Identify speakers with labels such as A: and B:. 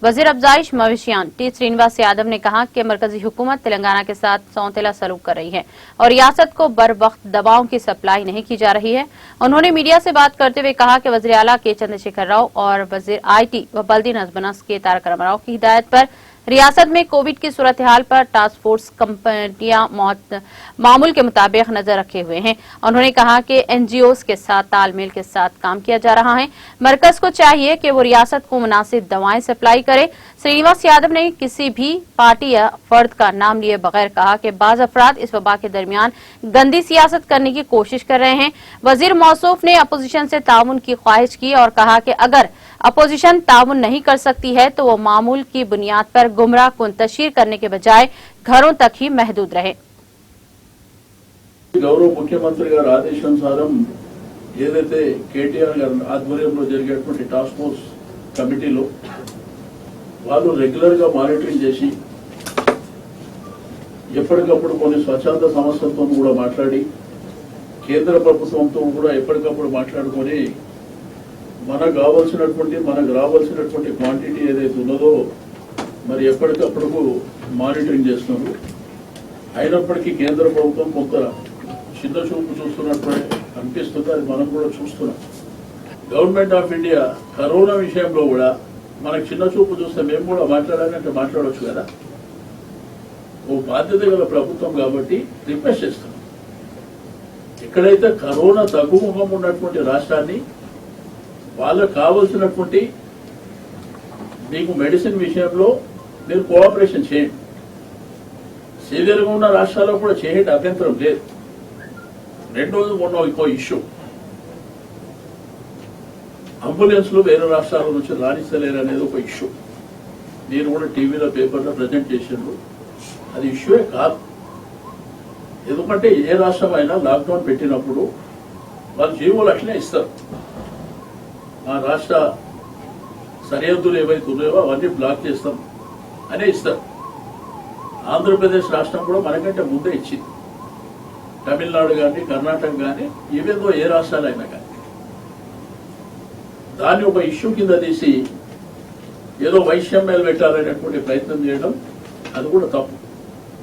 A: वजीर अफजाइश मवेशियान टी श्रीनिवास यादव ने कहा कि मरकजी हुकूमत तेलंगाना के साथ सौतेला सलूक कर रही है और रियासत को बर वक्त दवाओं की सप्लाई नहीं की जा रही है। उन्होंने मीडिया से बात करते हुए कहा कि वजीर आला के चंद्रशेखर राव और वजीर IT व बल्दी नजबनस के तारक रामाराव की हिदायत पर रियासत में कोविड की सूरत हाल पर टास्क फोर्स कंपनियां मामूल के मुताबिक नजर रखे हुए हैं। उन्होंने कहा कि NGOs के साथ तालमेल के साथ काम किया जा रहा है। मरकज को चाहिए कि वो रियासत को मुनासिब दवाएं सप्लाई करे। श्रीनिवास यादव ने किसी भी पार्टी या फर्द का नाम लिए बगैर कहा कि बाज अफराद इस वबा के दरमियान गंदी सियासत करने की कोशिश कर रहे हैं। वजीर मौसूफ ने अपोजिशन से ताउन की ख्वाहिश की और कहा कि अगर अपोजिशन ताउन नहीं कर सकती है तो वो मामूल की बुनियाद पर गुमराह कुन तशहीर करने के बजाय घरों तक ही महदूद रहे।
B: गौरव मुख्यमंत्री गाరి ఆదేశానుసారం ఏదైతే కేటీఆర్ గారి ఆధ్వర్యంలో జరిగేటువంటి టాస్క్ ఫోర్స్ కమిటీలో వాళ్ళు రెగ్యులర్ గా మానిటరింగ్ చేసి ఎప్పటికప్పుడు కొన్ని స్వచ్ఛంద సంస్థలతో కూడా మాట్లాడి కేంద్ర ప్రభుత్వంతో కూడా ఎప్పటికప్పుడు మాట్లాడుకొని మనకు రావాల్సినటువంటి క్వాంటిటీ ఏదైతే ఉన్నదో మరి ఎప్పటికప్పుడు మానిటరింగ్ చేస్తున్నారు। అయినప్పటికీ కేంద్ర ప్రభుత్వం కొంత చిన్న చూపు చూస్తున్నట్టు అనిపిస్తుంది, అది మనం కూడా చూస్తున్నాం। గవర్నమెంట్ ఆఫ్ ఇండియా కరోనా విషయంలో కూడా మనకు చిన్న చూపు చూస్తే మేము కూడా మాట్లాడాలంటే మాట్లాడవచ్చు కదా। ఓ బాధ్యత గల ప్రభుత్వం కాబట్టి రిక్వెస్ట్ చేస్తున్నాం, ఎక్కడైతే కరోనా తగ్గుముఖం ఉన్నటువంటి రాష్ట్రాన్ని వాళ్ళకు కావాల్సినటువంటి మీకు మెడిసిన్ విషయంలో మీరు కోఆపరేషన్ చేయండి। సివియర్గా ఉన్న రాష్ట్రాల్లో కూడా చేయండి, అభ్యంతరం లేదు। రెండోది మొన్న ఇంకో ఇష్యూ, అంబులెన్స్లు వేరే రాష్ట్రాల నుంచి రాణిస్తలేరు అనేది ఒక ఇష్యూ। మీరు కూడా టీవీలో పేపర్లో ప్రజెంట్ చేసిండ్రు, అది ఇష్యూయే కాదు। ఎందుకంటే ఏ రాష్ట్రం అయినా లాక్డౌన్ పెట్టినప్పుడు వాళ్ళు జీవోలు అట్లనే ఇస్తారు। ఆ రాష్ట్ర సరిహద్దులు ఏవైతే ఉన్నాయో అవన్నీ బ్లాక్ చేస్తాం అనే ఇస్తారు। ఆంధ్రప్రదేశ్ రాష్ట్రం కూడా మనకంటే ముందే ఇచ్చింది, తమిళనాడు కానీ కర్ణాటక కానీ ఇవేదో ఏ రాష్ట్రాలైనా కానీ దాన్ని ఒక ఇష్యూ కింద తీసి ఏదో వైషమ్యాలు పెట్టాలనేటువంటి ప్రయత్నం చేయడం అది కూడా తప్పు।